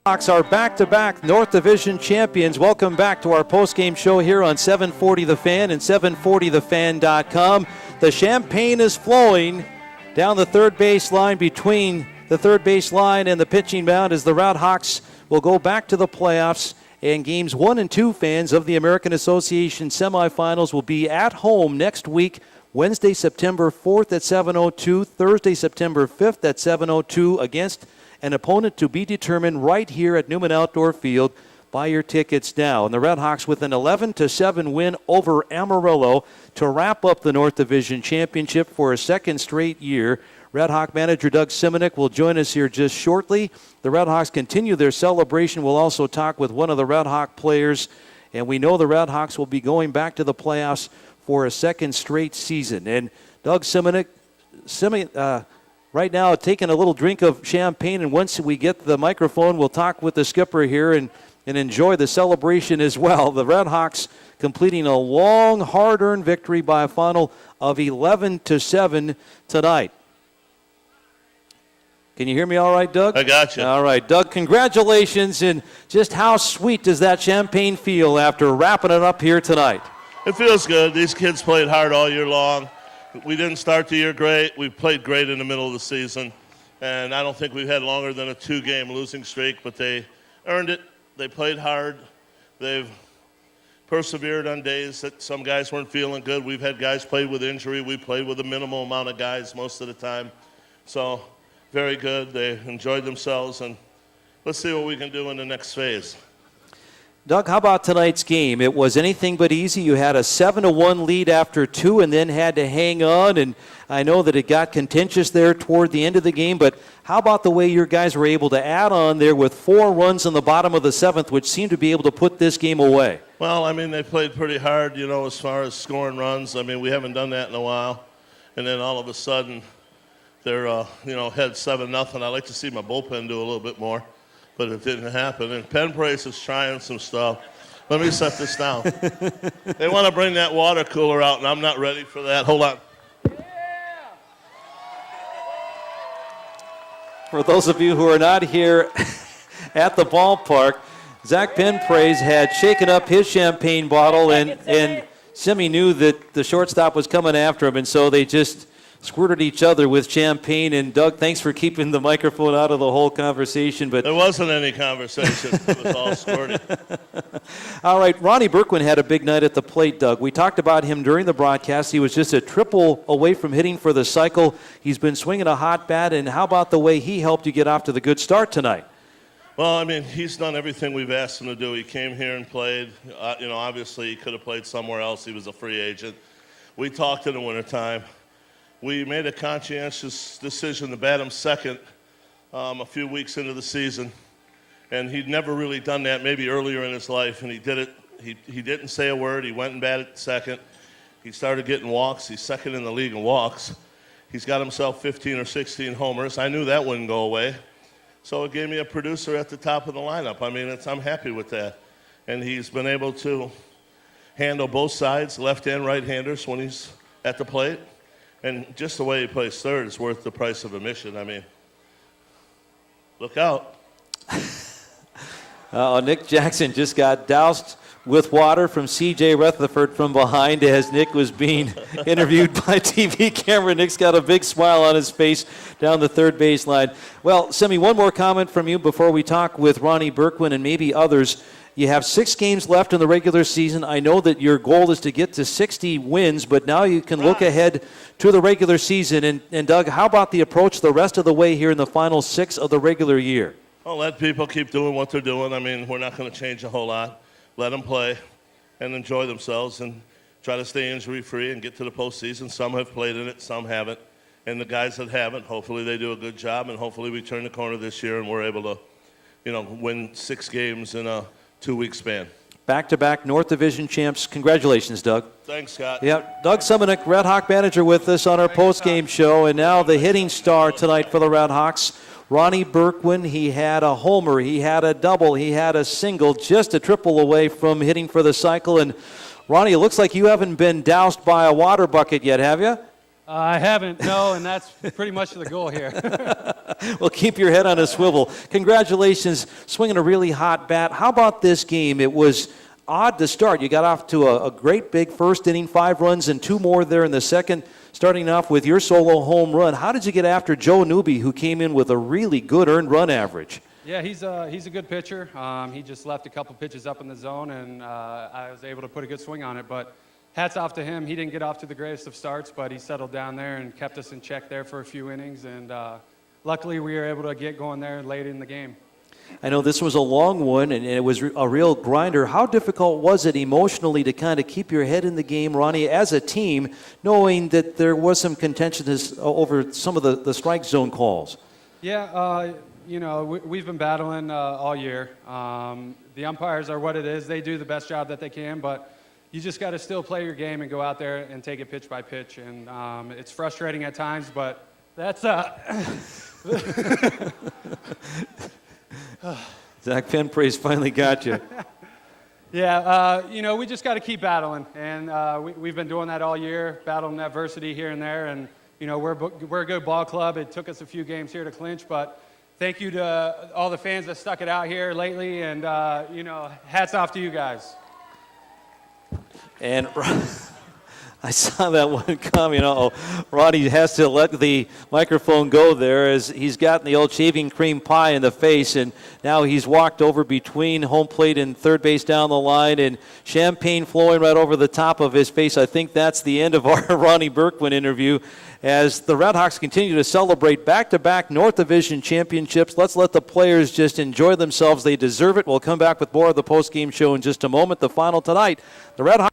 Hawks are back-to-back North Division champions. Welcome back to our post-game show here on 740 The Fan and 740thefan.com. The champagne is flowing down the third base line between the third base line and the pitching mound as the RedHawks will go back to the playoffs. And games 1 and 2, fans, of the American Association semifinals will be at home next week, Wednesday, September 4th at 7:02, Thursday, September 5th at 7:02 against an opponent to be determined right here at Newman Outdoor Field. Buy your tickets now. And the RedHawks with an 11-7 win over Amarillo to wrap up the North Division Championship for a second straight year. RedHawk manager Doug Simonik will join us here just shortly. The RedHawks continue their celebration. We'll also talk with one of the RedHawk players. And we know the RedHawks will be going back to the playoffs for a second straight season. And Doug Simonik, right now taking a little drink of champagne, and once we get the microphone, we'll talk with the skipper here and enjoy the celebration as well. The RedHawks completing a long, hard-earned victory by a final of 11-7 tonight. Can you hear me all right, Doug? I got you. All right, Doug, congratulations, and just how sweet does that champagne feel after wrapping it up here tonight? It feels good. These kids played hard all year long. We didn't start the year great. We played great in the middle of the season. And I don't think we've had longer than a 2-game losing streak, but they earned it. They played hard. They've persevered on days that some guys weren't feeling good. We've had guys play with injury. We played with a minimal amount of guys most of the time. So very good. They enjoyed themselves, and let's see what we can do in the next phase. Doug, how about tonight's game? It was anything but easy. You had a 7-1 lead after 2 and then had to hang on, and I know that it got contentious there toward the end of the game, but how about the way your guys were able to add on there with 4 runs in the bottom of the 7th, which seemed to be able to put this game away? Well, I mean, they played pretty hard, as far as scoring runs. I mean, we haven't done that in a while, and then all of a sudden they're, head 7-0. I'd like to see my bullpen do a little bit more, but it didn't happen. And Penn Price is trying some stuff. Let me set this down. They want to bring that water cooler out, and I'm not ready for that. Hold on. For those of you who are not here at the ballpark, Zach Penpraise had shaken up his champagne bottle, and Simi knew that the shortstop was coming after him, and so they just squirted each other with champagne. And Doug, thanks for keeping the microphone out of the whole conversation. But there wasn't any conversation. It was all squirted. All right, Ronnie Berkwin had a big night at the plate, Doug. We talked about him during the broadcast. He was just a triple away from hitting for the cycle. He's been swinging a hot bat, and how about the way he helped you get off to the good start tonight? Well, I mean, he's done everything we've asked him to do. He came here and played. Obviously he could have played somewhere else. He was a free agent. We talked in the wintertime. We made a conscientious decision to bat him second a few weeks into the season, and he'd never really done that, maybe earlier in his life, and he did it. He didn't say a word. He went and batted second. He started getting walks. He's second in the league in walks. He's got himself 15 or 16 homers. I knew that wouldn't go away, so it gave me a producer at the top of the lineup. I mean, I'm happy with that, and he's been able to handle both sides, left and right-handers, when he's at the plate. And just the way he plays third is worth the price of admission. I mean, look out. Nick Jackson just got doused with water from C.J. Rutherford from behind as Nick was being interviewed by TV camera. Nick's got a big smile on his face down the third base line. Well, Simi, one more comment from you before we talk with Ronnie Berkwin and maybe others. You have 6 games left in the regular season. I know that your goal is to get to 60 wins, but now you can look ahead to the regular season. And Doug, how about the approach the rest of the way here in the final 6 of the regular year? Well, let people keep doing what they're doing. I mean, we're not going to change a whole lot. Let them play and enjoy themselves and try to stay injury-free and get to the postseason. Some have played in it, some haven't. And the guys that haven't, hopefully they do a good job, and hopefully we turn the corner this year and we're able to, win 6 games in a 2-week span. Back-to-back North Division champs. Congratulations, Doug. Thanks, Scott. Yeah, Doug Simonik, RedHawk manager, with us on our post-game show. And now the hitting star tonight for the RedHawks, Ronnie Berkwin. He had a homer, he had a double, he had a single, just a triple away from hitting for the cycle. And Ronnie, it looks like you haven't been doused by a water bucket yet, have you? I haven't, no, and that's pretty much the goal here. Well, keep your head on a swivel. Congratulations, swinging a really hot bat. How about this game? It was odd to start. You got off to a great big first inning, 5 runs and 2 more there in the second, starting off with your solo home run. How did you get after Joe Newby, who came in with a really good earned run average? Yeah, he's a good pitcher. He just left a couple pitches up in the zone, and I was able to put a good swing on it. But hats off to him. He didn't get off to the greatest of starts, but he settled down there and kept us in check there for a few innings. And luckily, we were able to get going there late in the game. I know this was a long one, and it was a real grinder. How difficult was it emotionally to kind of keep your head in the game, Ronnie, as a team, knowing that there was some contention over some of the strike zone calls? Yeah, we've been battling all year. The umpires are what it is. They do the best job that they can, but you just got to still play your game and go out there and take it pitch by pitch. And it's frustrating at times, but that's Zach Penpraise finally got you. Yeah, we just got to keep battling, and we've been doing that all year, battling adversity here and there, and we're a good ball club. It took us a few games here to clinch, but thank you to all the fans that stuck it out here lately, and hats off to you guys. And I saw that one coming. Ronnie has to let the microphone go there as he's gotten the old shaving cream pie in the face, and now he's walked over between home plate and third base down the line, and champagne flowing right over the top of his face. I think that's the end of our Ronnie Berkwin interview as the RedHawks continue to celebrate back-to-back North Division championships. Let's let the players just enjoy themselves. They deserve it. We'll come back with more of the post-game show in just a moment. The final tonight, the RedHawks